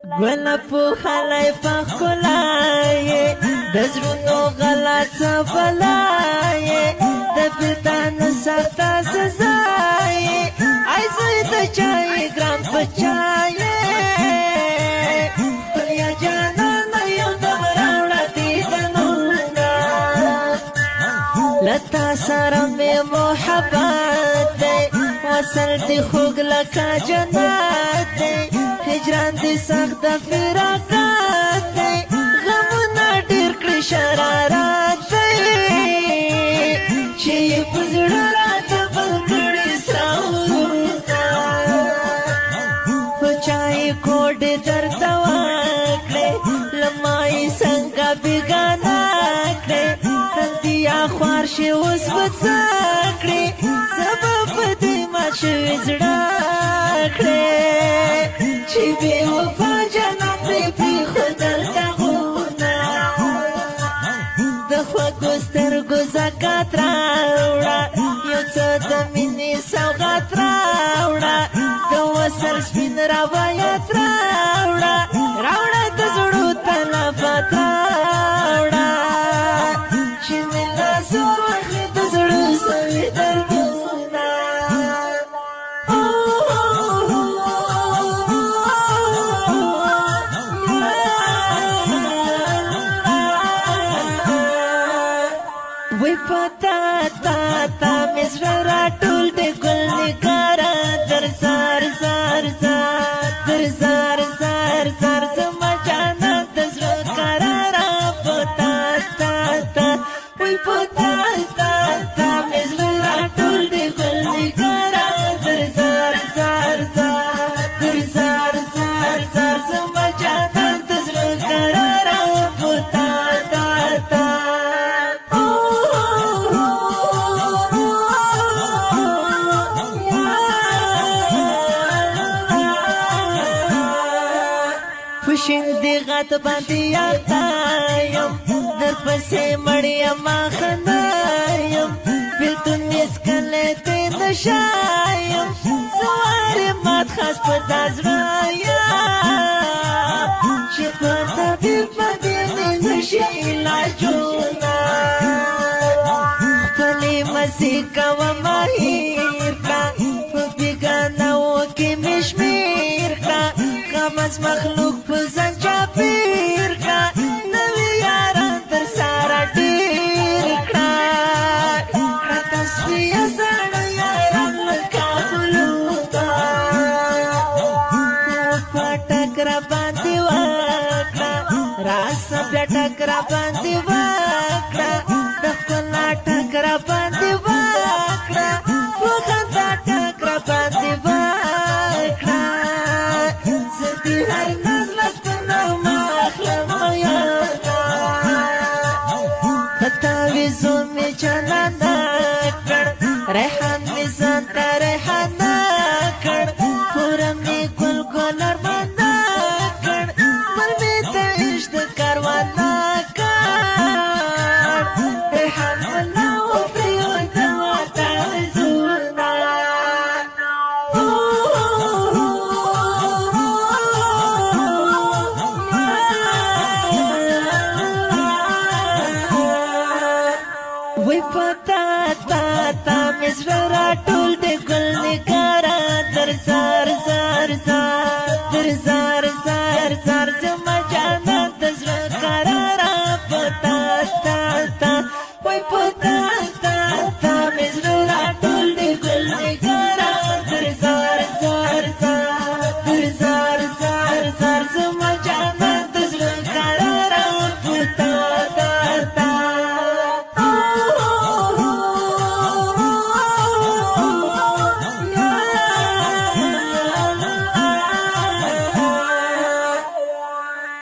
گل پوخلی پخلای دزرونو غلط بلای دبلتان سخت سزای عیزوی دچای گران پچای دنیا جانان یو دمراوڑا دیدنونا لتا سره می محبت دی وصل دی خوږ لکه جنت دی هجران دی سخت فراقات دی غمونه ډېر کړي شرارات دی چې یې په زړه راته بل کړي سراورونه په چا یې کوډې درته وکړې له ما یې څنګه بېګانه کړې تندیا خوار شي اوس به څه کړې زه به په دې مات شوي زړه کړې چې بې وفا جنم دې پرېښودل دغونه د خوږو سترګو زکات راوړه یو څه د مینې سوغات راوړه د وصل سپین روایت راوړه راوړه د زړو تلفات راوړه چې مې لاس ورواخلې د زړو سوي دردونه وی پتا تا تا مزر را ټول د ګل نګارا در زار زار زار در زار زار زار زما جانا د زړه قرارا پتا تا تا وی پتا تا تا مزر را ټول د ګل نګارا در زار زار زار در زار زار زار زما جانا د زړه قرارا پتا تا تا پشندی غات باندې یاختایم در پسې مړیم خندایم بیلتون اسکلې ته نشایم سوارې مات خاص په دازرایا چې په طبیب باندې مې نشي علاجونه خپلې مزې کوم هیر کړه په بېګانهو کې مې شمېر کړه غمز مخلوق په ځان چاپېر کړه نوي یاران تر سره ډېر کړه کړه تصفیه زاړه یاران له کابلو ته په ټک راباندې وکړه راسه بیا ټک راباندې وکړه د ښکلا ټک راباندې وکړه په خندا ټک راباندې وکړه هر نظر ستنما اخلم یادا خطاوی زومی چلانا کر ریحان می زانتا ریحانا کر پورم می گل گل ارمانا کر مل می تایش د کاروانا کر ریحان ملاو پریو دواتا زونا وی پتا تا تا مزر را ټول د ګل نګارا در زار زار زار در زار زار زار زما جانا د زړه قرارا پتا تا تا وی پتا تا تا مزر را ټول د ګل نګارا در زار زار زار در زار زار زار زما